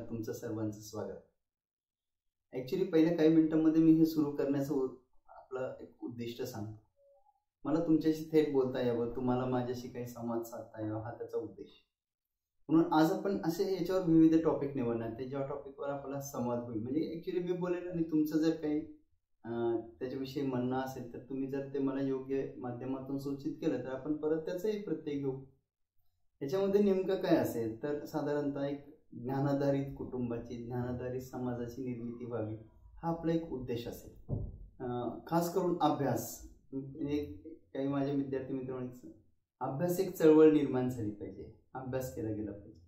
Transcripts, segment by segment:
तुमचं सर्वांचं स्वागत. ॲक्च्युली पहिल्या काही मिनिटांमध्ये मी हे सुरू करण्याचं आपलं एक उद्दिष्ट सांगतो. मला तुमच्याशी थेट बोलता यावं, तुम्हाला माझ्याशी काही संवाद साधता यावा, हा त्याचा उद्देश. म्हणून आज आपण असे याच्यावर विविध टॉपिक निवडणार, ज्या टॉपिकवर आपला संवाद होईल. म्हणजे ॲक्च्युली मी बोलेल आणि तुमचं जर काही त्याच्याविषयी म्हणणं असेल तर तुम्ही जर ते मला योग्य माध्यमातून सूचित केलं तर आपण परत त्याचाही प्रत्यय घेऊ. याच्यामध्ये नेमकं काय असेल तर साधारणतः एक ज्ञानाधारित कुटुंबाची, ज्ञानाधारित समाजाची निर्मिती व्हावी, हा आपला एक उद्देश असेल. खास करून अभ्यास, काही माझे विद्यार्थी मित्रांनी अभ्यास एक चळवळ निर्माण झाली पाहिजे, अभ्यास केला गेला पाहिजे,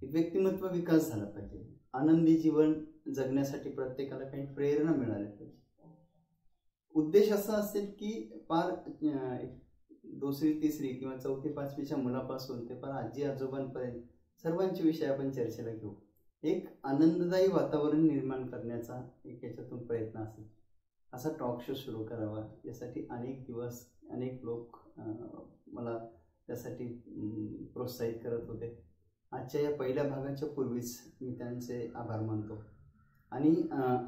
एक व्यक्तिमत्व विकास झाला पाहिजे, आनंदी जीवन जगण्यासाठी प्रत्येकाला काही प्रेरणा मिळाली पाहिजे. उद्देश असा असेल की पार दुसरी, तिसरी किंवा चौथी, पाचवीच्या मुलापासून ते पार आजी आजोबांपर्यंत सर्वांचे विषय आपण चर्चेला घेऊ. एक आनंददायी वातावरण निर्माण करण्याचा एक याच्यातून प्रयत्न असेल. असा टॉक शो सुरू करावा, यासाठी अनेक दिवस अनेक लोक मला त्यासाठी प्रोत्साहित करत होते. आजच्या या पहिल्या भागाच्या पूर्वीच मी त्यांचे आभार मानतो. आणि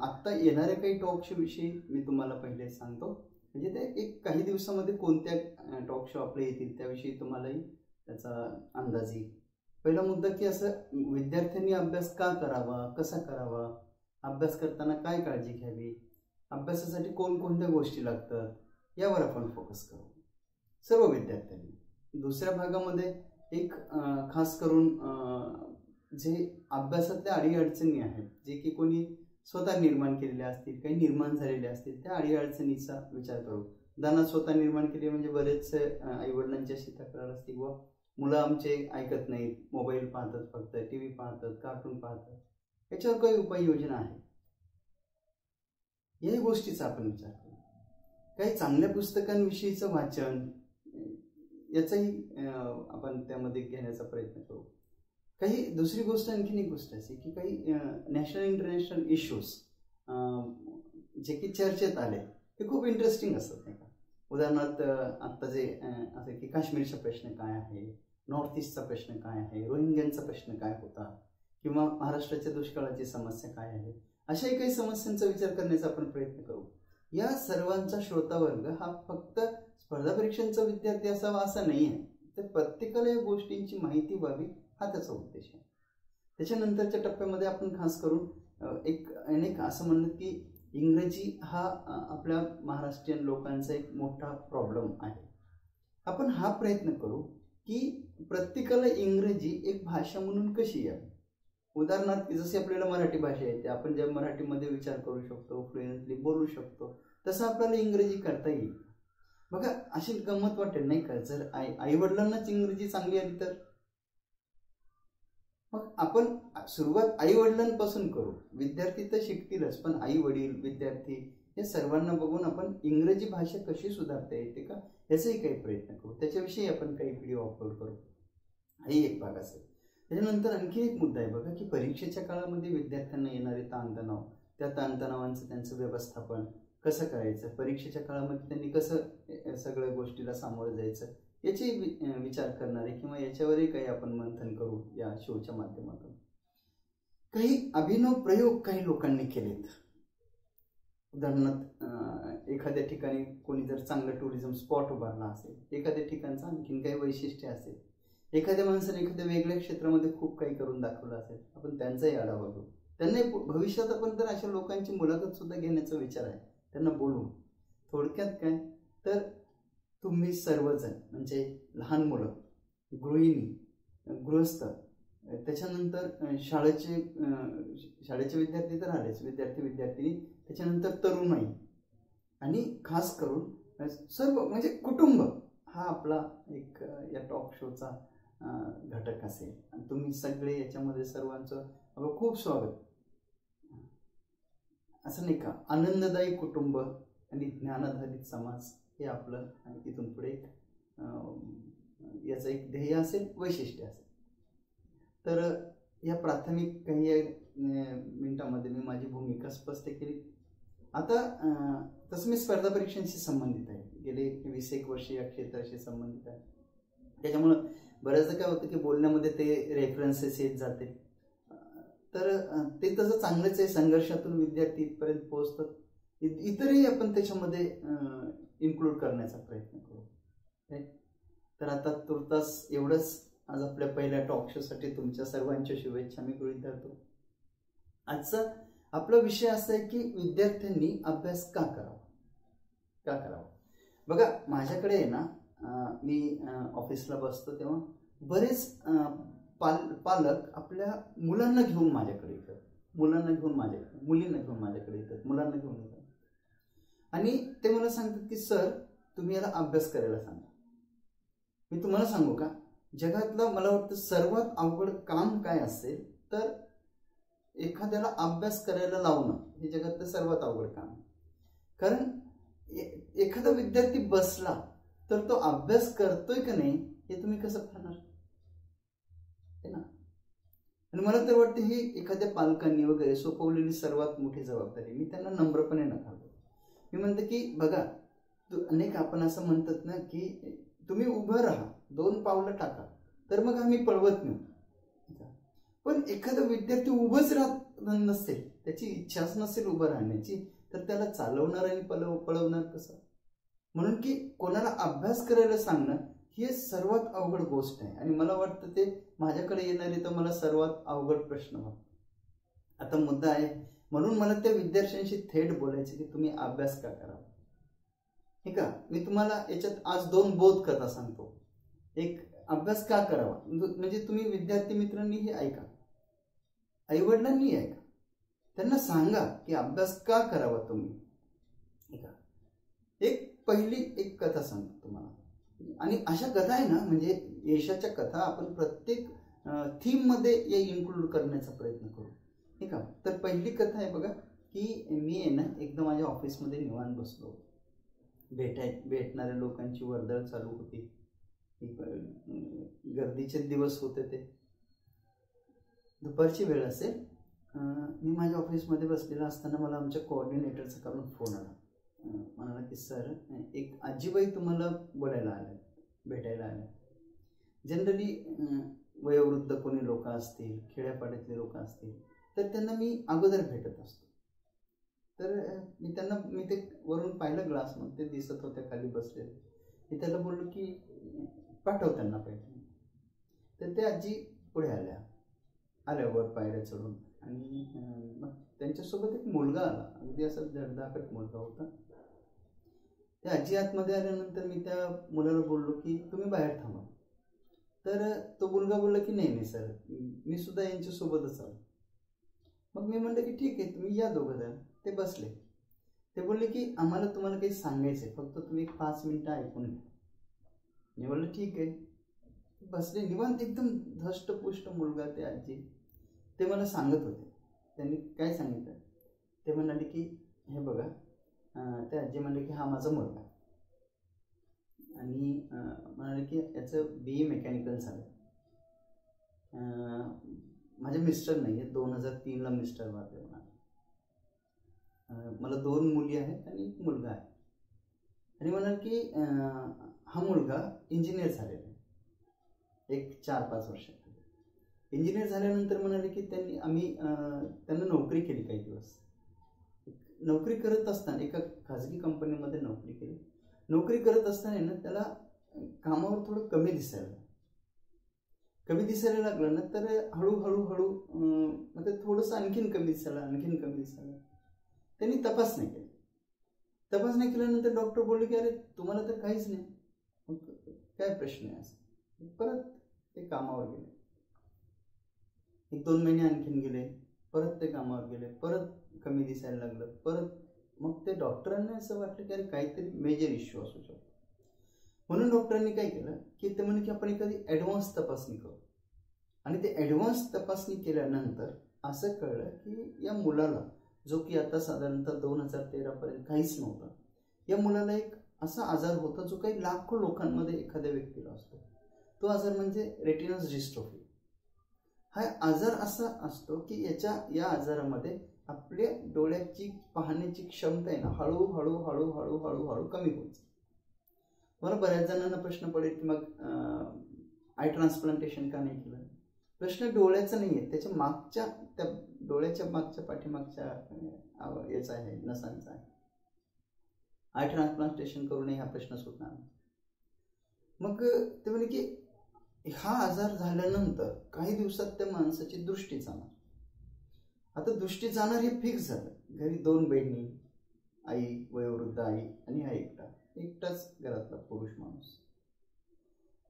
आत्ता येणाऱ्या काही टॉक शो विषयी मी तुम्हाला पहिले सांगतो. म्हणजे ते एक काही दिवसामध्ये कोणत्या टॉक शो आपले येतील त्याविषयी तुम्हालाही त्याचा अंदाज येईल. पहिला मुद्दा की असं विद्यार्थ्यांनी अभ्यास का करावा, कसा करावा, अभ्यास करताना काय काळजी घ्यावी, अभ्यासासाठी कोणकोणत्या गोष्टी लागतात, यावर आपण फोकस करू सर्व विद्यार्थ्यांनी. दुसऱ्या भागामध्ये एक खास करून जे अभ्यासातल्या अडीअडचणी आहेत, जे की कोणी स्वतः निर्माण केलेल्या असतील, काही निर्माण झालेल्या असतील, त्या अडीअडचणीचा विचार करू. उदाहरणार्थ स्वतः निर्माण केले म्हणजे बरेच आईवडिलांची अशी तक्रार असते व मुलं आमचे ऐकत नाहीत, मोबाईल पाहतात, फक्त TV पाहतात, कार्टून पाहतात, याच्यावर काही उपाययोजना आहे. याही गोष्टीचा आपण विचार करू. काही चांगल्या पुस्तकांविषयीचं वाचन, याचाही आपण त्यामध्ये घेण्याचा प्रयत्न करू. काही दुसरी गोष्ट, आणखीन एक गोष्ट अशी की काही नॅशनल इंटरनॅशनल इश्यूज जे की चर्चेत आले ते खूप इंटरेस्टिंग असतात, नाही का. उदाहरणार्थ आत्ता जे असं की काश्मीरचा प्रश्न काय आहे, नॉर्थ ईस्टचा प्रश्न काय आहे, रोहिंग्यांचा प्रश्न काय होता, किंवा महाराष्ट्राच्या दुष्काळाची समस्या काय आहे, अशाही काही समस्यांचा विचार करण्याचा आपण प्रयत्न करू. या सर्वांचा श्रोतावर्ग हा फक्त स्पर्धा परीक्षांचा विद्यार्थी असावा असं नाही आहे, तर प्रत्येकाला या गोष्टींची माहिती व्हावी, हा त्याचा उद्देश आहे. त्याच्यानंतरच्या टप्प्यामध्ये आपण खास करून एक असं म्हणलं की इंग्रजी हा आपल्या महाराष्ट्रीयन लोकांचा एक मोठा प्रॉब्लेम आहे. आपण हा प्रयत्न करू की प्रत्येकाला इंग्रजी एक भाषा म्हणून कशी यावी. उदाहरणार्थ जसे आपल्याला मराठी भाषा येते, आपण ज्या मराठीमध्ये विचार करू शकतो, फ्लुएंटली बोलू शकतो, तसं आपल्याला इंग्रजी करता येईल. बघा, अशी गंमत वाटेल, नाही का. जर आई वडिलांनाच इंग्रजी चांगली आली तर मग आपण सुरुवात आई वडिलांपासून करू. विद्यार्थी तर शिकतीलच, पण आई वडील, विद्यार्थी हे सर्वांना बघून आपण इंग्रजी भाषा कशी सुधारता येते का, याचाही काही प्रयत्न करू. त्याच्याविषयी आपण काही व्हिडिओ अपलोड करू. हाही एक भाग असेल. त्याच्यानंतर आणखी एक मुद्दा आहे बघा की परीक्षेच्या काळामध्ये विद्यार्थ्यांना येणारे ताणतणाव, त्या ताणतणावांचं त्यांचं व्यवस्थापन कसं करायचं, परीक्षेच्या काळामध्ये त्यांनी कसं सगळ्या गोष्टीला सामोरं जायचं, याची विचार करणारे किंवा याच्यावरही काही आपण मंथन करू या शोच्या माध्यमातून. काही अभिनव प्रयोग काही लोकांनी केलेत. उदाहरणार्थ एखाद्या ठिकाणी कोणी जर चांगलं टुरिझम स्पॉट उभारला असेल, एखाद्या ठिकाणचं आणखीन काही वैशिष्ट्य असेल, एखाद्या माणसाने एखाद्या वेगळ्या क्षेत्रामध्ये खूप काही करून दाखवलं असेल, आपण त्यांचाही आढावा घेऊ. त्यांनाही भविष्यात आपण तर अशा लोकांची मुलाखत सुद्धा घेण्याचा विचार आहे, त्यांना बोलू. थोडक्यात काय तर तुम्ही सर्वजण म्हणजे लहान मुलं, गृहिणी, गृहस्थ, त्याच्यानंतर शाळेचे विद्यार्थी तर आलेच, विद्यार्थिनी, त्याच्यानंतर तरुणाई आणि खास करून सर्व म्हणजे कुटुंब, हा आपला एक या टॉक शोचा घटक असेल. आणि तुम्ही सगळे याच्यामध्ये सर्वांचं खूप स्वागत. असं नाही का, आनंददायी कुटुंब आणि ज्ञानाधारित समाज हे आपलं इथून पुढे याचं एक ध्येय असेल, वैशिष्ट्य असेल. तर या प्राथमिक काही मिनिटांमध्ये मी माझी भूमिका स्पष्ट केली. आता तसं मी स्पर्धा परीक्षांशी संबंधित आहे, गेले 20-21 वर्ष या क्षेत्राशी संबंधित आहे. त्याच्यामुळं बऱ्याचदा काय होतं की बोलण्यामध्ये ते रेफरन्सेस येत जाते. तर ते तसं चांगलंच आहे, संघर्षातून विद्यार्थी इथपर्यंत पोहोचतात. इतरही आपण त्याच्यामध्ये इन्क्लूड करण्याचा प्रयत्न करू. तर आता तुर्तास एवढंच आज आपल्या पहिल्या टॉक शोसाठी तुमच्या सर्वांच्या शुभेच्छा मी गृहीत धरतो. आजचा आपला विषय असा आहे की विद्यार्थ्यांनी अभ्यास का करावा, का करावा. बघा माझ्याकडे आहे ना, मी ऑफिसला बसतो तेव्हा बरेच पालक आपल्या मुलांना घेऊन माझ्याकडे येतात, मुलींना घेऊन माझ्याकडे येतात, मुलांना घेऊन येतात आणि ते मला सांगतात की सर तुम्ही याला अभ्यास करायला सांगा. मी तुम्हाला सांगू का, जगातलं मला वाटतं सर्वात अवघड काम काय असेल तर एखाद्याला अभ्यास करायला लावणं हे जगातलं सर्वात अवघड काम आहे. कारण एखादा विद्यार्थी बसला तर तो अभ्यास करतोय का नाही हे तुम्ही कसं पाहणार है ना. आणि मला तर वाटतं ही एखाद्या पालकांनी वगैरे सोपवलेली सर्वात मोठी जबाबदारी. मी त्यांना नम्रपणे नकारतो. मी म्हणतो की बघा अनेक आपण असं म्हणतात ना की तुम्ही उभं राहा, 2 पावलं टाका तर मग आम्ही पळवत नाही. पण एखादा विद्यार्थी उभंच राहत नसेल, त्याची इच्छाच नसेल उभं राहण्याची, तर त्याला चालवणार आणि पळवणार कसं. म्हणून की कोणाला अभ्यास करायला सांगणं ही सर्वात अवघड गोष्ट आहे. आणि मला वाटतं ते माझ्याकडे येणारे तर मला सर्वात अवघड प्रश्न वाटतो. आता मुद्दा आहे म्हणून मला त्या विद्यार्थ्यांशी थेट बोलायचे की तुम्ही अभ्यास का करावा. ठीक आहे, मी तुम्हाला याच्यात आज 2 बोध कथा सांगतो. एक अभ्यास का करावा म्हणजे तुम्ही विद्यार्थी मित्रांनी हे ऐका, आईवडिलांनी ऐका, त्यांना सांगा की अभ्यास का करावा तुम्ही. पहिली एक कथा सांगतो तुम्हाला. आणि अशा कथा आहे ना, म्हणजे यशाच्या कथा आपण प्रत्येक थीम मध्ये या इन्क्लूड करण्याचा प्रयत्न करू. ठीक आहे, तर पहिली कथा आहे बघा की मी आहे ना एकदा माझ्या ऑफिसमध्ये निवांत बसलो. भेटणाऱ्या लोकांची वर्दळ चालू होती, गर्दीचे दिवस होते, ते दुपारची वेळ असेल. मी माझ्या ऑफिसमध्ये बसलेला असताना मला आमच्या कोऑर्डिनेटरचा कडून फोन आला. म्हणाला की सर एक आजीबाई तुम्हाला बोलायला आल्या, भेटायला आल्या. जनरली वयोवृद्ध कोणी लोक असतील, खेड्यापाड्यातले लोक असतील तर त्यांना मी अगोदर भेटत असतो. तर मी ते वरून पाहिलं ग्लासमध्ये, ते दिसत होत्या खाली बसलेले. मी त्याला बोललो की पाठव त्यांना पाहिजे. तर ते आजी पुढे आल्या वर पायऱ्या चढून. आणि मग त्यांच्यासोबत एक मुलगा आला, अगदी असा धडधाकट मुलगा होता. त्या आजी आतमध्ये आल्यानंतर मी त्या मुलाला बोललो की तुम्ही बाहेर थांबा. तर तो मुलगा बोलला की नाही सर, मी सुद्धा यांच्यासोबतच आलो. मग मी म्हणलं की ठीक आहे, तुम्ही या दोघं जण. ते बसले. ते बोलले की आम्हाला तुम्हाला काही सांगायचं आहे, फक्त तुम्ही 5 मिनिटं ऐकून घ्या. मी बोललो ठीक आहे. बसले निवांत, एकदम धष्टपुष्ट मुलगा, ते आजी. ते मला सांगत होते. त्यांनी काय सांगितलं, ते म्हणाले की हे बघा, ते आजी म्हणले की हा माझा मुलगा. आणि म्हणाले की याचं BE मेकॅनिकल झालं. माझे मिस्टर नाही आहेत, 2003ला मिस्टर वारले. मला 2 मुली आहेत आणि एक मुलगा आहे. आणि म्हणाल की हा मुलगा इंजिनियर झालेला आहे, एक 4-5 वर्षात. इंजिनियर झाल्यानंतर म्हणाले की त्यांना नोकरी केली काही दिवस. नोकरी करत असताना एका खाजगी कंपनीमध्ये नोकरी केली. नोकरी करत असताना ना त्याला कामावर थोडं कमी दिसायला लागलं ना, तर हळूहळू म्हणजे थोडंसं आणखीन कमी दिसायला. त्यांनी तपासणी केल्यानंतर डॉक्टर बोलले की अरे तुम्हाला तर काहीच नाही, काय प्रश्न आहे असं. परत ते कामावर गेले. 1-2 महिने आणखीन गेले, परत ते कामावर गेले, परत कमी दिसायला लागलं. परत मग ते डॉक्टरांना असं वाटलं की अरे काहीतरी मेजर इश्यू असू शकतो. म्हणून डॉक्टरांनी काय केलं की ते म्हणे की आपण एखादी ॲडव्हान्स तपासणी करू. आणि ते ॲडव्हान्स तपासणी केल्यानंतर असं कळलं की या मुलाला, जो की आता साधारणतः 2013 पर्यंत काहीच नव्हता, या मुलाला एक असा आजार होता जो काही लाखो लोकांमध्ये एखाद्या व्यक्तीला असतो. तो आजार म्हणजे रेटिनस डिस्ट्रॉफी. हा आजार असा असतो की या आजारामध्ये आपल्या डोळ्याची पाहण्याची क्षमता आहे ना, हळूहळू कमी होत. मला बऱ्याच जणांना प्रश्न पडेल की मग आय ट्रान्सप्लांटेशन का नाही केलं. प्रश्न डोळ्याचा नाही आहे, त्याच्या मागच्या, त्या डोळ्याच्या मागच्या पाठीमागच्या याचा आहे, नसांचा आहे. आय ट्रान्सप्लांटेशन करू नये हा प्रश्न सुटणार नाही. मग ते म्हणे की हा आजार झाल्यानंतर काही दिवसात त्या माणसाची दृष्टी जाणार. आता दृष्टी जाणार हे फिक्स झालं. घरी 2 बहिणी, आई, वयोवृद्ध आई आणि हा एकटाच घरातला पुरुष माणूस.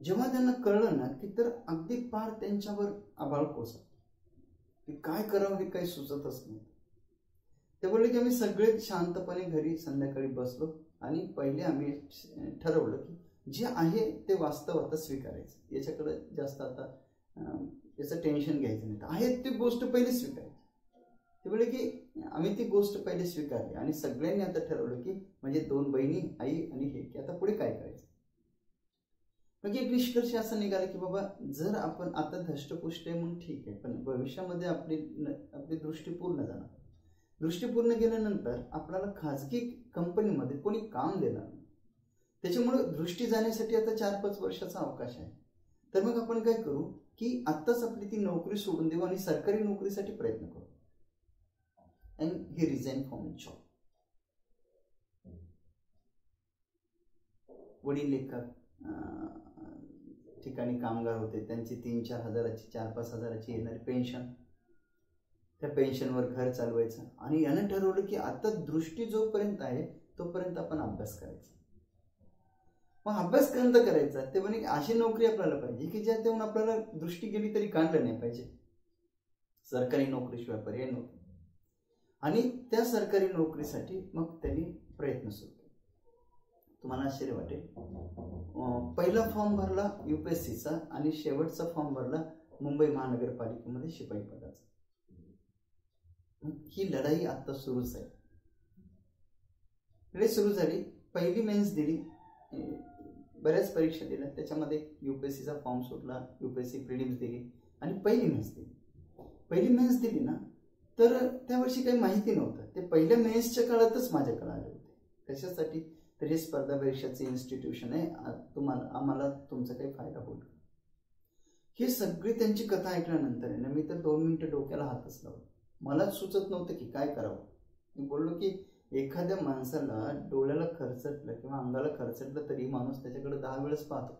जेव्हा त्यांना कळलं ना की तर अगदी पार त्यांच्यावर आभाळ कोसळलं की काय करावं हे काही सुचतच नाही. ते बोलले की आम्ही सगळे शांतपणे घरी संध्याकाळी बसलो आणि पहिले आम्ही ठरवलं की जे आहे ते वास्तव आता स्वीकारायचं, याच्याकडे जास्त आता याचं टेन्शन घ्यायचं नाही, आहे ती गोष्ट पहिले स्वीकारायची. ते बोलले की आम्ही ती गोष्ट पहिले स्वीकारली आणि सगळ्यांनी आता ठरवलं की म्हणजे 2 बहिणी, आई आणि हे, की आता पुढे काय करायचं. मग एक निष्कर्ष असं निघाला की बाबा जर आपण आता धष्टपुष्ट आहे म्हणून ठीक आहे, पण भविष्यामध्ये आपली दृष्टी पूर्ण जाणार. दृष्टी पूर्ण गेल्यानंतर आपल्याला खाजगी कंपनीमध्ये कोणी काम देणार नाही. त्याच्यामुळे दृष्टी जाण्यासाठी आता 4-5 वर्षाचा अवकाश आहे. तर मग आपण काय करू की आत्ताच आपली ती नोकरी सोडून देऊ आणि सरकारी नोकरीसाठी प्रयत्न करू. And he resign from job. वडील एका ठिकाणी कामगार होते, त्यांची 3-4 हजाराची, 4-5 हजाराची येणारी पेन्शन, त्या पेन्शनवर घर चालवायचं. आणि यानं ठरवलं की आता दृष्टी जोपर्यंत आहे तोपर्यंत आपण अभ्यास करायचा. मग अभ्यास कोणता करायचा, ते म्हणे अशी नोकरी आपल्याला पाहिजे की ज्यात येऊन आपल्याला दृष्टी गेली तरी काढलं नाही पाहिजे, सरकारी नोकरीशिवाय पर्याय नव्हते. आणि त्या सरकारी नोकरीसाठी मग त्यांनी प्रयत्न सुरू केले. तुम्हाला आश्चर्य वाटेल, पहिला फॉर्म भरला UPSCचा आणि शेवटचा फॉर्म भरला मुंबई महानगरपालिकेमध्ये शिपाई पदाचा. ही लढाई आता सुरूच आहे. लढाई सुरू झाली. पहिली मेन्स दिली, बऱ्याच परीक्षा दिल्या, त्याच्यामध्ये UPSCचा फॉर्म सुटला, UPSC प्रिलिम्स दिली आणि पहिली मेन्स दिली. पहिली मेन्स दिली ना, तर त्यावर्षी काही माहिती नव्हतं. ते पहिल्या मेन्सच्या काळातच माझ्याकडे आले होते. कशासाठी, तर हे स्पर्धा परीक्षाचे इन्स्टिट्यूशन आहे, आम्हाला तुमचा काही फायदा होईल. ही सगळी त्यांची कथा ऐकल्यानंतर आहे ना, मी तर 2 मिनिटं डोक्याला हातच लावला. मलाच सुचत नव्हतं की काय करावं. मी बोललो की एखाद्या माणसाला डोळ्याला खरचटलं किंवा अंगाला खरचटलं तरी माणूस त्याच्याकडे 10 वेळेस पाहतो.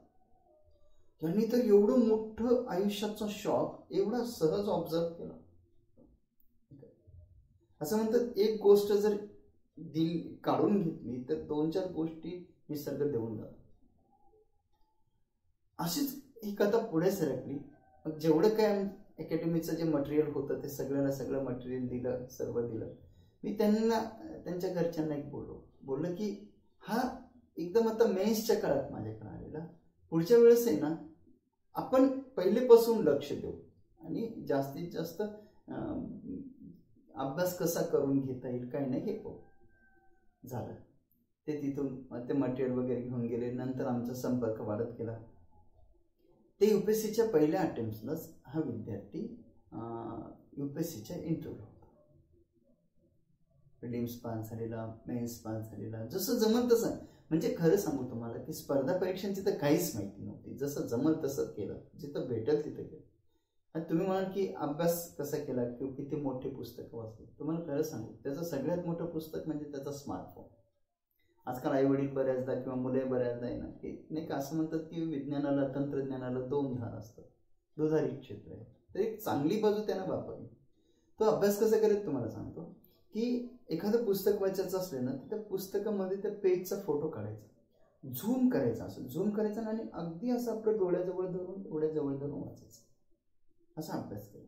त्यांनी तर एवढं मोठं आयुष्याचा शॉक एवढा सहज ऑब्झर्व केला. असं म्हणतात एक गोष्ट जर काढून घेतली तर 2-4 गोष्टी निसर्ग देऊन जातो. अशीच ही कथा पुढे सरकली. मग जेवढं काय अकॅडमीचं जे मटेरियल होतं ते सगळं मटेरियल दिलं, सर्व दिलं. मी त्यांच्या घरच्यांना एक बोललो की हा एकदम आता मेन्सच्या काळात माझ्याकडे आलेला, पुढच्या वेळेस आहे ना आपण पहिलेपासून लक्ष देऊ आणि जास्तीत जास्त अभ्यास कसा करून घेता येईल काय नाही हे पाहू. झालं. ते तिथून ते मटेरियल वगैरे घेऊन गेले. नंतर आमचा संपर्क वाढत गेला. ते UPSCच्या पहिल्या अटेम्प्टलाच हा विद्यार्थी UPSCच्या इंटरव्ह्यू होता. प्रिलिम्स पास झालेला, मेन्स पास झालेला, जसं जमल तसं. म्हणजे खरं सांगू तुम्हाला की स्पर्धा परीक्षांची तर काहीच माहिती नव्हती. जसं जमल तसं केलं, जिथं भेटल तिथं केलं. आणि तुम्ही म्हणाल की अभ्यास कसा केला किंवा किती मोठे पुस्तकं वाचले. तुम्हाला खरं सांगू, त्याचं सगळ्यात मोठं पुस्तक म्हणजे त्याचा स्मार्टफोन. आजकाल आई वडील बऱ्याचदा किंवा मुले बऱ्याचदा आहे ना की नाही का असं म्हणतात की विज्ञानाला, तंत्रज्ञानाला 2 धार असतात, दुधारी क्षेत्र आहे. तर एक चांगली बाजू त्यानं वापरली. तो अभ्यास कसा करेल तुम्हाला सांगतो की एखादं पुस्तक वाचायचं असलं ना तर त्या पुस्तकामध्ये त्या पेजचा फोटो काढायचा, झूम करायचा, असं झूम करायचा आणि अगदी असं आपल्या डोळ्याजवळ धरून वाचायचं. असा अभ्यास केला.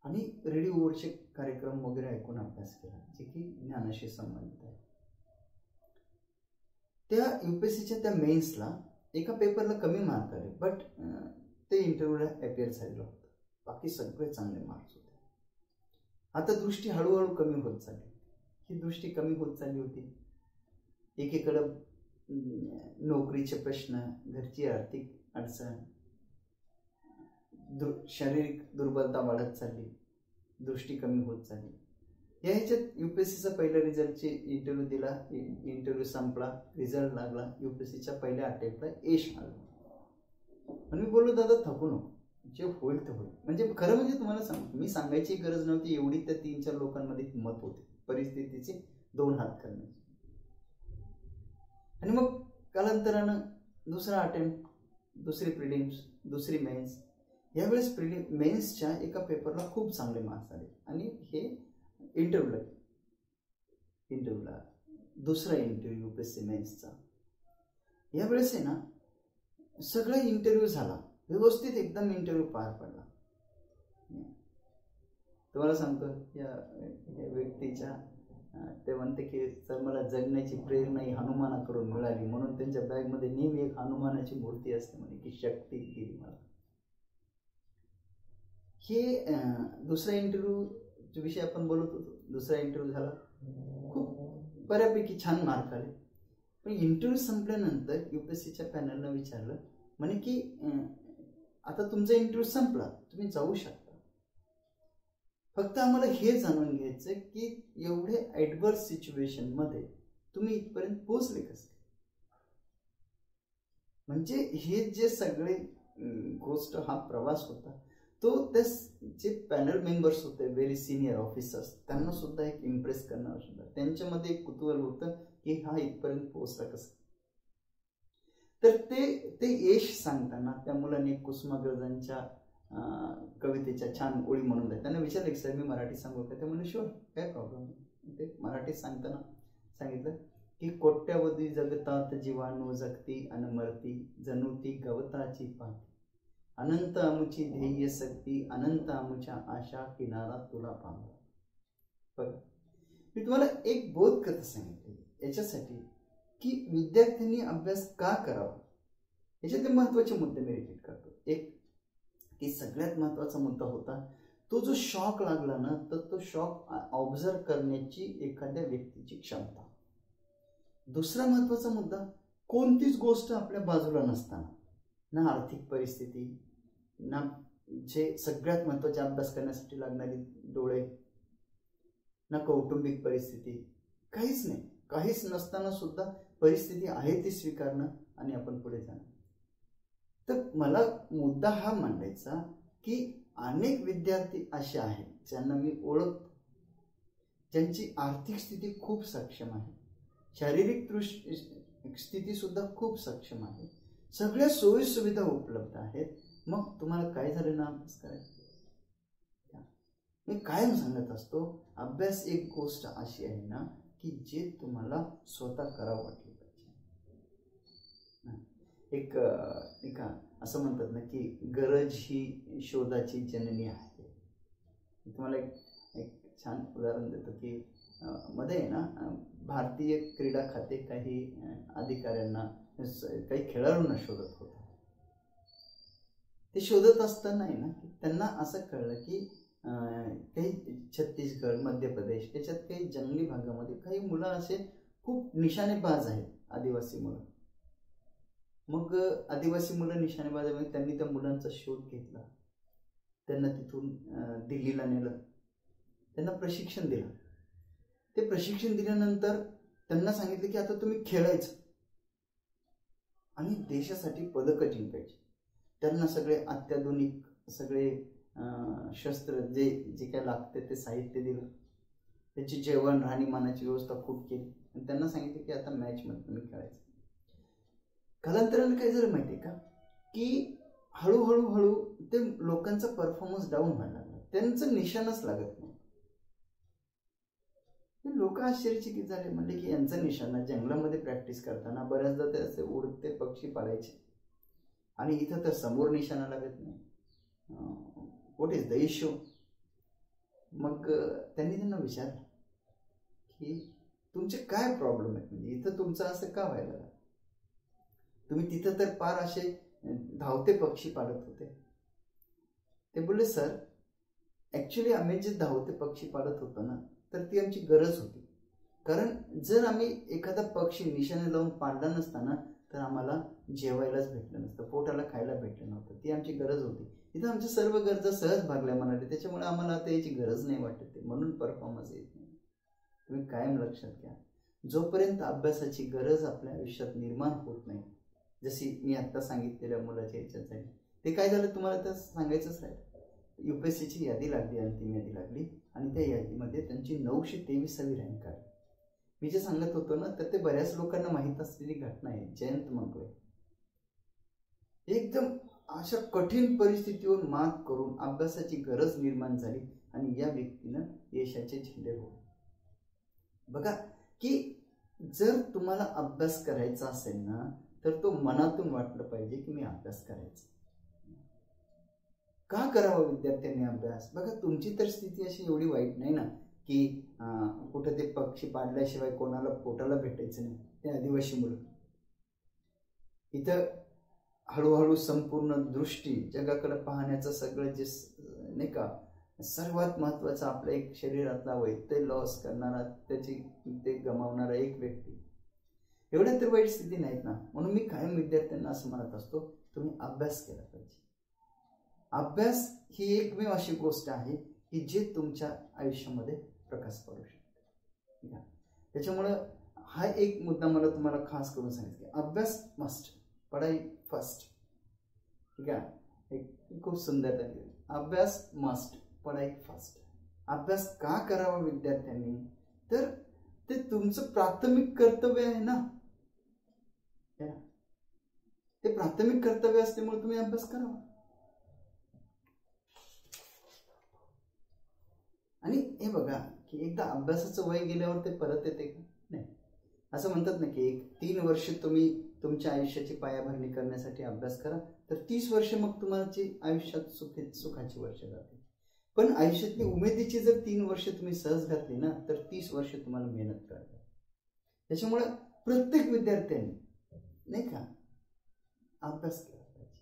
आणि रेडिओवरचे कार्यक्रम वगैरे ऐकून अभ्यास केला, जे की ज्ञानाशी संबंधित आहे. त्या UPSCच्या त्या मेन्सला एका पेपरला कमी मार्क आले, बट ते इंटरव्ह्यूला अपिअर झालेलं होतं. बाकी सगळे चांगले मार्क्स होते. आता दृष्टी हळूहळू कमी होत चालली. ही दृष्टी कमी होत चालली होती. एकीकडं नोकरीचे प्रश्न, घरची आर्थिक अडचण, शारीरिक दुर्बलता वाढत चालली, दृष्टी कमी होत चालली. या ह्याच्यात UPSCचा पहिल्या रिझल्टची इंटरव्ह्यू दिला, इंटरव्ह्यू संपला, रिझल्ट लागला, UPSCच्या पहिल्या अटेम्प्टला यश आलं. आणि मी बोललो दादा थकू नको, जे होईल ते होईल. म्हणजे खरं म्हणजे तुम्हाला सांगतो, मी सांगायची गरज नव्हती, एवढी त्या 3-4 लोकांमध्ये हिंमत होती परिस्थितीचे 2 हात करण्याची. आणि मग कालांतरानं दुसरा अटेम्प्ट, दुसरी प्रिलिम्स, दुसरी मेन्स. यावेळेस मेन्सच्या एका पेपरला खूप चांगले मार्क्स आले आणि हे इंटरव्ह्यूला दुसरा इंटरव्ह्यू UPSC मेन्सचा. यावेळेस आहे ना सगळा इंटरव्ह्यू झाला व्यवस्थित, एकदम इंटरव्ह्यू पार पडला. तुम्हाला सांगतो या व्यक्तीच्या ते म्हणते की सर मला जगण्याची प्रेरणा ही हनुमानाकडून मिळाली, म्हणून त्यांच्या बॅगमध्ये नेहमी एक हनुमानाची मूर्ती असते म्हणे की शक्ती दिली मला. हे दुसरा इंटरव्ह्यू विषय आपण बोलत होतो. दुसरा इंटरव्ह्यू झाला, खूप बऱ्यापैकी छान मार्क आले. पण इंटरव्ह्यू संपल्यानंतर UPSCच्या पॅनलनं विचारलं म्हणे की आता तुमचा इंटरव्ह्यू संपला, तुम्ही जाऊ शकता. फक्त आम्हाला हे जाणून घ्यायचं की एवढे ॲडव्हर्स सिच्युएशन मध्ये तुम्ही इथपर्यंत पोहोचले कसे. म्हणजे हे जे सगळे गोष्ट, हा प्रवास होता तो जे पॅनल मेंबर्स होते, व्हेरी सिनियर ऑफिसर्स, त्यांना सुद्धा एक इम्प्रेस करणार सुद्धा त्यांच्यामध्ये एक कुतूहल होतं की हा इथपर्यंत पोहोचला कसं. तर ते यश सांगताना त्या मुलांनी कुसुमाग्रजांच्या कवितेच्या छान ओळी म्हणून द्या. त्यांना विचारलं की सर मी मराठी सांगू का? ते म्हणजे शुअर, काय प्रॉब्लेम नाही. ते मराठीत सांगताना सांगितलं की कोट्यावधी जगतात जीवाणू जगती अन मरती, जणू ती गवताची पाती, अनंत अमुची ध्येय सक्ती, अनंत अमुच्या आशा किनारा तुला पाहता. बघा, मी तुम्हाला एक बोध कथा सांगितली याच्यासाठी की विद्यार्थ्यांनी अभ्यास का करावा. याच्यातले महत्वाचे मुद्दे मी रिपीट करतो. एक की सगळ्यात महत्वाचा मुद्दा होता तो जो शॉक लागला ना, तर तो शॉक ऑब्झर्व करण्याची एखाद्या व्यक्तीची क्षमता. दुसरा महत्वाचा मुद्दा, कोणतीच गोष्ट आपल्या बाजूला नसताना, ना आर्थिक परिस्थिती, ना जे सगळ्यात महत्वाचे अभ्यास करण्यासाठी लागणारी डोळे, ना कौटुंबिक परिस्थिती, काहीच नाही, काहीच नसताना सुद्धा परिस्थिती आहे ती स्वीकारणं आणि आपण पुढे जाणं. तर मला मुद्दा हा मांडायचा की अनेक विद्यार्थी असे आहेत ज्यांना मी ओळखतो, ज्यांची आर्थिक स्थिती खूप सक्षम आहे, शारीरिक स्थिती सुद्धा खूप सक्षम आहे, सगळ्या सोयी सुविधा उपलब्ध आहेत. मग तुम्हाला काय झालं ना अभ्यास करायचा. मी कायम सांगत असतो, अभ्यास एक गोष्ट अशी आहे ना की जे तुम्हाला स्वतः करावं वाटलं पाहिजे. एक असं म्हणतात ना की गरज ही शोधाची जननी आहे. तुम्हाला एक छान उदाहरण देतो की मध्ये आहे ना भारतीय क्रीडा खाते काही अधिकाऱ्यांना, काही खेळाडूंना शोधत होतं. ते शोधत असताना आहे ना त्यांना असं कळलं की काही छत्तीसगड, मध्य प्रदेश याच्यात काही जंगली भागामध्ये काही मुलं असे खूप निशाणेबाज आहेत, आदिवासी मुलं. मग आदिवासी मुलं निशाणेबाज आहे, त्यांनी त्या मुलांचा शोध घेतला, त्यांना तिथून दिल्लीला नेलं, त्यांना प्रशिक्षण दिलं. ते प्रशिक्षण दिल्यानंतर त्यांना सांगितलं की आता तुम्ही खेळायचं आणि देशासाठी पदकं जिंकायची. त्यांना सगळे अत्याधुनिक सगळे शस्त्र जे जे काय लागते ते साहित्य दिलं, त्याची जेवण राहणीमानाची व्यवस्था खूप केली आणि त्यांना सांगितलं की आता मॅचमध्ये तुम्ही खेळायचं. कालांतराने काय झालं माहिती आहे का की हळूहळू ते लोकांचा परफॉर्मन्स डाऊन व्हायला लागला, त्यांचं निशाणच लागत नाही. लोक आश्चर्यचकित झाले, म्हणजे की यांचं निशाणा जंगलामध्ये प्रॅक्टिस करताना बऱ्याचदा ते असे उडते पक्षी पाडायचे आणि इथं तर समोर निशाणा लागत नाही. What is the issue. मग त्यांनी त्यांना विचारलं की तुमचे काय प्रॉब्लेम आहेत, म्हणजे इथं तुमचं असं का व्हायला लागलं. तुम्ही तिथं तर पार असे धावते पक्षी पाडत होते. ते बोलले सर ॲक्च्युली आम्ही जे धावते पक्षी पाडत होतो ना, तर ती आमची गरज होती. कारण जर आम्ही एखादा पक्षी निशाणे लावून पाडला नसताना तर आम्हाला जेवायलाच भेटलं नसतं, पोटाला खायला भेटलं नव्हतं. ती आमची गरज होती. इथं आमच्या सर्व गरजा सहज भागल्या म्हणाले, त्याच्यामुळे आम्हाला आता याची गरज नाही वाटत, म्हणून परफॉर्मन्स येत नाही. तुम्ही कायम लक्षात घ्या, जोपर्यंत अभ्यासाची गरज आपल्या आयुष्यात निर्माण होत नाही, जशी मी आत्ता सांगितलेल्या मुलाच्या याच्यात झाली, ते काय झालं तुम्हाला तर सांगायचंच राहील. UPSCची यादी लागली, अंतिम यादी लागली आणि त्या यादीमध्ये त्यांची 923वी रँक आली. मी जे सांगत होतो ना तर ते बऱ्याच लोकांना माहीत असलेली घटना आहे. जयंत मंगळे एकदम अशा कठीण परिस्थितीवर मात करून अभ्यासाची गरज निर्माण झाली आणि या व्यक्तीनं यशाचे झेंडे रोवले. बघा की जर तुम्हाला अभ्यास करायचा असेल ना तर तो मनातून वाटलं पाहिजे की मी अभ्यास करायचा. का करावा विद्यार्थ्यांनी अभ्यास? बघा तुमची तर स्थिती अशी एवढी वाईट नाही ना की कुठं ते पक्षी पाडल्याशिवाय कोणाला पोटाला भेटायचं नाही. ते आदिवासी मुलं इथं हळूहळू संपूर्ण दृष्टी जगाकडे पाहण्याचं सगळं जे नाही का सर्वात महत्वाचं आपलं एक शरीरातला अवयव ते लॉस करणारा, त्याची ते गमावणारा एक व्यक्ती, एवढ्या तर वाईट स्थिती नाहीत ना. म्हणून मी कायम विद्यार्थ्यांना असं म्हणत असतो तुम्ही अभ्यास केला पाहिजे. अभ्यास ही एकमेव अशी गोष्ट आहे की जे तुमच्या आयुष्यामध्ये प्रकाश पाडू शकते. ठीक आहे, त्याच्यामुळं हा एक मुद्दा मला तुम्हाला खास करून सांगितलं. अभ्यास मस्ट, पढाई फर्स्ट. ठीक आहे, एक खूप सुंदर आहे. अभ्यास मस्ट, पढाई फर्स्ट. अभ्यास का करावा विद्यार्थ्यांनी? तर ते तुमचं प्राथमिक कर्तव्य आहे ना. ते प्राथमिक कर्तव्य असल्यामुळे तुम्ही अभ्यास करावा. आणि हे बघा की एकदा अभ्यासाचं वय गेल्यावर ते परत येते का? नाही. असं म्हणतात ना की 3 वर्ष तुम्ही तुमच्या आयुष्याची पायाभरणी करण्यासाठी अभ्यास करा तर 30 वर्ष मग तुमची आयुष्यात सुखाची वर्ष जातील. पण आयुष्यातली उमेदीची जर 3 वर्ष तुम्ही सहज घातली ना तर 30 वर्ष तुम्हाला मेहनत करायला. त्याच्यामुळे प्रत्येक विद्यार्थ्यांनी नाही का अभ्यास केला पाहिजे.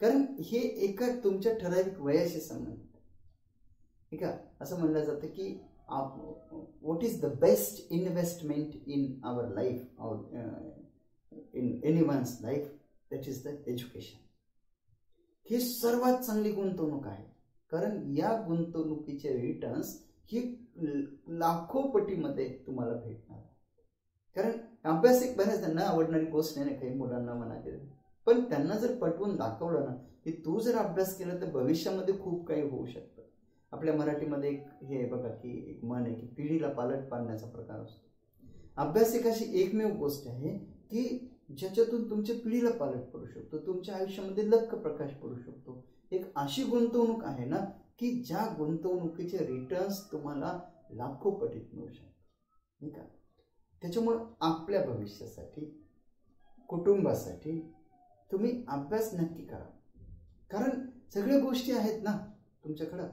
कारण हे एका तुमच्या ठराविक वयाशी संबंधित. ठीक आहे, असं म्हणलं जातं की what is the best investment in our life or in anyone's life, that is the education. ही सर्वात चांगली गुंतवणूक आहे. कारण या गुंतवणुकीचे रिटर्न्स ही लाखो पटीमध्ये तुम्हाला भेटणार. कारण अभ्यास एक बऱ्याच त्यांना आवडणारी गोष्ट नाही ना, काही मुलांना म्हणाले, पण त्यांना जर पटवून दाखवलं ना की तू जर अभ्यास केला तर भविष्यामध्ये खूप काही होऊ शकतं. आपल्या मराठीमध्ये एक हे बघा की एक म्हण आहे की पिढीला पालट पाडण्याचा प्रकार असतो. अभ्यास एक अशी एकमेव गोष्ट आहे की ज्याच्यातून तुमच्या पिढीला पालट पडू शकतो, तुमच्या आयुष्यामध्ये लख प्रकाश पडू शकतो. एक अशी गुंतवणूक आहे ना की ज्या गुंतवणुकीचे रिटर्न्स तुम्हाला लाखो पटीत मिळू शकतात. ठीक आहे, त्याच्यामुळे आपल्या भविष्यासाठी, कुटुंबासाठी तुम्ही अभ्यास नक्की करा. कारण सगळ्या गोष्टी आहेत ना तुमच्याकडं.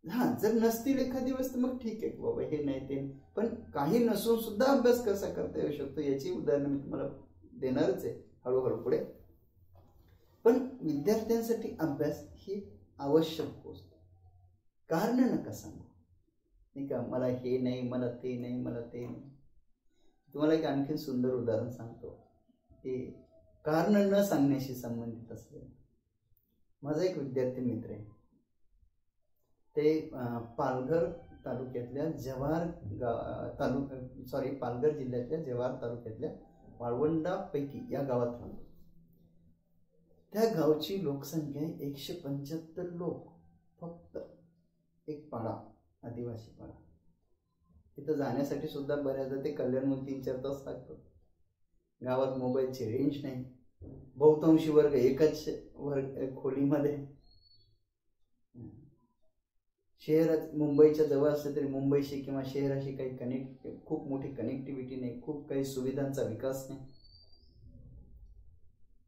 हा जर नसतील एखादी दिवस तर मग ठीक आहे बाबा हे नाही ते, पण काही नसून सुद्धा अभ्यास कसा करता येऊ शकतो याची उदाहरणं मी तुम्हाला देणारच आहे हळूहळू पुढे. पण विद्यार्थ्यांसाठी अभ्यास ही आवश्यक गोष्ट. कारण नका सांगू नाही का मला हे नाही, मला ते नाही, मला ते नाही. तुम्हाला एक आणखी सुंदर उदाहरण सांगतो की कारण न सांगण्याशी संबंधित असलेलं. माझा एक विद्यार्थी मित्र आहे, ते पालघर तालुक्यातल्या पालघर जिल्ह्यातल्या जव्हार तालुक्यातल्या वाळवंडापैकी या गावात राहतो. त्या गावची लोकसंख्या 175 लोक, फक्त एक पाडा, आदिवासी पाडा. तिथं जाण्यासाठी सुद्धा बऱ्याचदा ते कल्याणहून 3-4 तास लागतात. गावात मोबाईलची रेंज नाही, बहुतांशी वर्ग एकाच खोलीमध्ये. शहरात मुंबईच्या जवळ असलं तरी मुंबईशी किंवा शहराशी काही खूप मोठी कनेक्टिव्हिटी नाही, खूप काही सुविधांचा विकास नाही.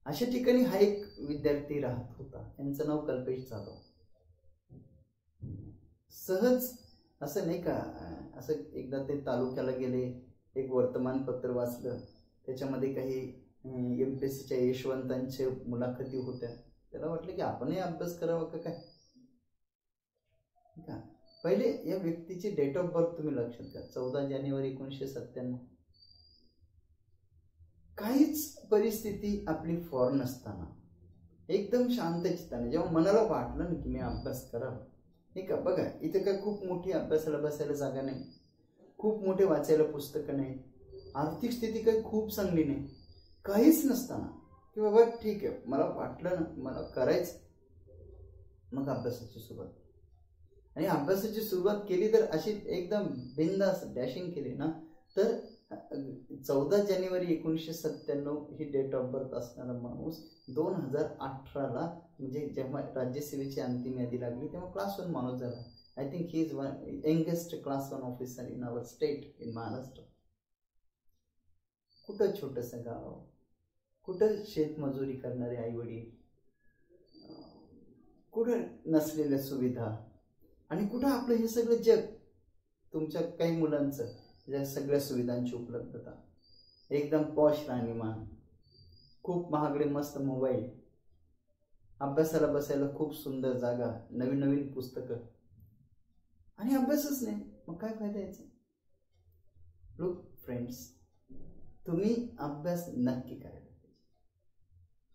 अशा ठिकाणी हा एक विद्यार्थी राहत होता. त्यांचं नाव कल्पेश जाधव. सहज असं नाही का, असं एकदा ते तालुक्याला गेले, एक वर्तमानपत्र वाचलं, त्याच्यामध्ये काही MPSCच्या यशवंतांच्या मुलाखती होत्या. त्याला वाटलं की आपणही अभ्यास करावा का काय. पहिले या व्यक्तीची डेट ऑफ बर्थ तुम्ही लक्षात घ्या, 14 जानेवारी 1997. काहीच परिस्थिती आपली फॉर नसताना एकदम शांत चित्ताने जेव्हा मनाला वाटलं ना की मी अभ्यास करावा, नाही का. बघा इथे काय खूप मोठी अभ्यासाला बसायला जागा नाही, खूप मोठे वाचायला पुस्तकं नाही, आर्थिक स्थिती काही खूप चांगली नाही, काहीच नसताना की बाबा ठीक आहे, मला वाटलं ना मला करायचं, मग अभ्यासाची सुरुवात. आणि अभ्यासाची सुरुवात केली तर अशी एकदम बिंदास डॅशिंग केली ना, तर 14 जानेवारी 1997 ही डेट ऑफ बर्थ असणारा माणूस 2018ला म्हणजे जेव्हा राज्यसेवेची अंतिम यादी लागली तेव्हा क्लास 1 माणूस झाला. I think he is one youngest class 1 officer in our state, in Maharashtra. कुठं छोटंसं गाव, कुठं शेतमजुरी करणारे आई वडील, कुठं नसलेल्या सुविधा, आणि कुठं आपलं हे सगळं जग. तुमच्या काही मुलांचं या सगळ्या सुविधांची उपलब्धता, एकदम पॉश राहणीमान, खूप महागडे मस्त मोबाईल, अभ्यासाला बसायला खूप सुंदर जागा, नवीन नवीन पुस्तकं, आणि अभ्यासच नाही, मग काय फायदा यायचा. लुक फ्रेंड्स, तुम्ही अभ्यास नक्की करायला पाहिजे.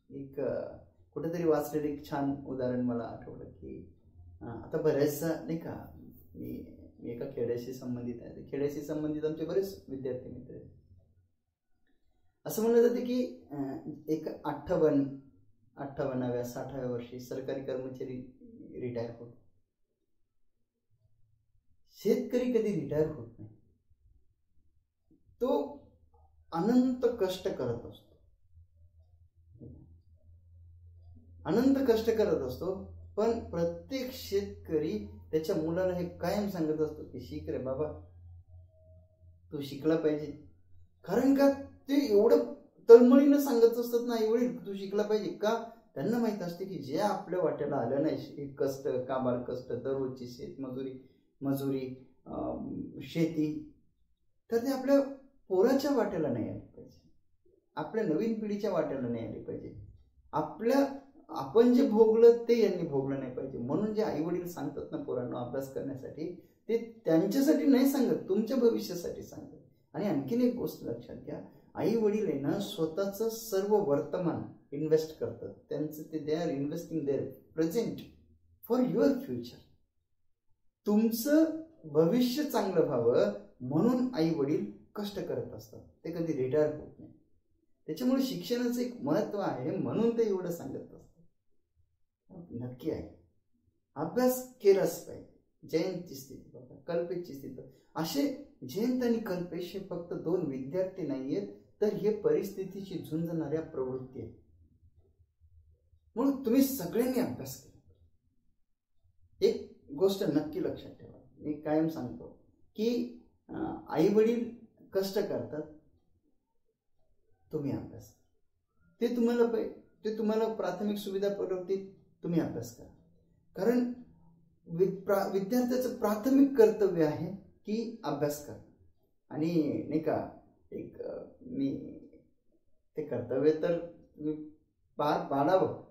एक कुठेतरी वाचलेलं एक छान उदाहरण मला आठवलं की आता बऱ्याचसा नाही का, मी एका खेड्याशी संबंधित आहे, खेड्याशी संबंधित आमचे बरेच विद्यार्थी मित्र आहेत. असं म्हणलं जाते की एक 58व्या 60व्या वर्षी सरकारी कर्मचारी रिटायर होतो. शेतकरी कधी रिटायर होत नाही, तो अनंत कष्ट करत असतो, अनंत कष्ट करत असतो. पण प्रत्येक शेतकरी त्याच्या मुलाला हे कायम सांगत असतो की शिक रे बाबा, तू शिकला पाहिजे. कारण का ते एवढं तळमळीनं सांगत असतात ना एवढी, तू शिकला पाहिजे. का त्यांना माहित असते की जे आपल्या वाट्याला आलं नाही, कष्ट, काबाड कष्ट, दररोजची मजुरी, शेती, तर ते आपल्या पोराच्या वाट्याला नाही आली पाहिजे, आपल्या नवीन पिढीच्या वाट्याला नाही आली पाहिजे. आपण जे भोगलं ते यांनी भोगलं नाही पाहिजे. म्हणून जे आई वडील सांगतात ना पोरांना अभ्यास करण्यासाठी, ते त्यांच्यासाठी नाही सांगत, तुमच्या भविष्यासाठी सांगतात. आणि आणखीन एक गोष्ट लक्षात घ्या, आई वडील आहे ना स्वतःचं सर्व वर्तमान इन्व्हेस्ट करतात. त्यांचं ते they are investing their present for your future. तुमचं भविष्य चांगलं व्हावं म्हणून आई वडील कष्ट करत असतात, ते कधी रिटायर होत नाही. त्याच्यामुळे शिक्षणाचं एक महत्व आहे, म्हणून ते एवढं सांगत असतात. नक्की आहे, अभ्यास केलाच पाहिजे. जयंतची स्थिती बघा, कल्पेशची स्थिती, असे जयंत आणि कल्पेश हे फक्त 2 विद्यार्थी नाहीयेत, तर हे परिस्थितीशी झुंजणाऱ्या प्रवृत्ती आहेत. म्हणून तुम्ही सगळ्यांनी अभ्यास केला. एक गोष्ट नक्की लक्षात ठेवा, मी कायम सांगतो की आई वडील कष्ट करतात, तुम्ही अभ्यास, ते तुम्हाला प्राथमिक सुविधा पुरवतील, तुम्ही अभ्यास करा. कारण विद्यार्थ्याचं प्राथमिक कर्तव्य आहे की अभ्यास करा. आणि नाही का, एक मी ते कर्तव्य तर मी पार पाडावं,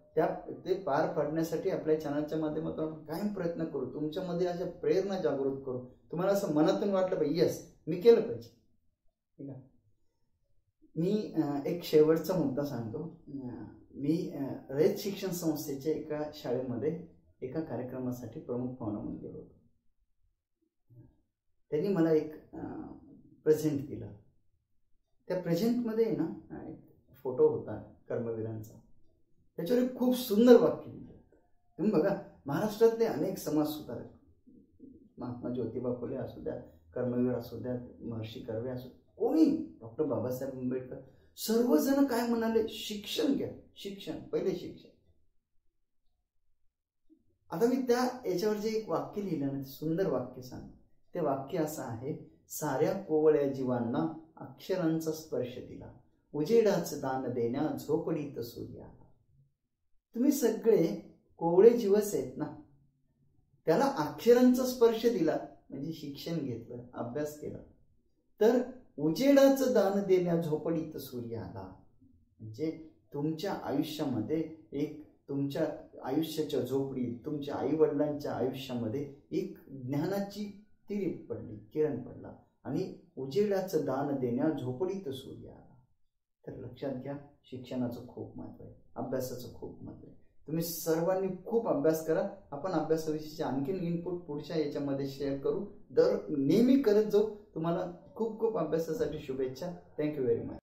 ते पार पाडण्यासाठी आपल्या चॅनलच्या माध्यमातून कायम प्रयत्न करू, तुमच्यामध्ये अशा प्रेरणा जागृत करू. तुम्हाला असं मनातून वाटलं पाहिजे यस मी केलं पाहिजे. ठीक आहे, मी एक शेवटचा मुद्दा सांगतो. मी रयत शिक्षण संस्थेच्या एका शाळेमध्ये एका कार्यक्रमासाठी प्रमुख पाहुणा म्हणून गेलो होतो. त्यांनी मला एक प्रेझेंट दिलं. त्या प्रेझेंटमध्ये ना एक फोटो होता कर्मवीरांचा. त्याच्यावर एक खूप सुंदर वाक्य लिहिलं. तुम्ही बघा, महाराष्ट्रातले अनेक समाजसुधारक, महात्मा ज्योतिबा फुले असू द्या, कर्मवीर असू द्या, महर्षी कर्वे असू द्या, कोणी, डॉक्टर बाबासाहेब आंबेडकर, सर्वजण काय म्हणाले, शिक्षण घ्या, शिक्षण पहिले शिक्षण. आता मी त्या याच्यावर जे एक वाक्य लिहिलं ना, सुंदर वाक्य सांग. ते वाक्य असं आहे, साऱ्या कोवळ्या जीवांना अक्षरांचा स्पर्श दिला, उजेडाचं दान देण्या झोपडीत सूर्य आला. तुम्ही सगळे कोवळे जीवच आहेत ना, त्याला अक्षरांचा स्पर्श दिला म्हणजे शिक्षण घेतलं, अभ्यास केला, तर उजेडाचं दान देण्या झोपडीत सूर्य आला. म्हणजे तुमच्या आयुष्यामध्ये एक, तुमच्या आयुष्याच्या झोपडीत, तुमच्या आई वडिलांच्या आयुष्यामध्ये एक ज्ञानाची तिरीप पडली, किरण पडला, आणि उजेडाचं दान देण्या झोपडीत सूर्य आला. तर लक्षात घ्या, शिक्षणाचं खूप महत्व आहे, अभ्यासाचं खूप महत्व आहे. तुम्ही सर्वांनी खूप अभ्यास करा. आपण अभ्यासाविषयीचे आणखीन इनपुट पुढच्या याच्यामध्ये शेअर करू, नेहमी करत जाऊ. तुम्हाला खूप खूप अभ्यासासाठी शुभेच्छा. Thank you very much.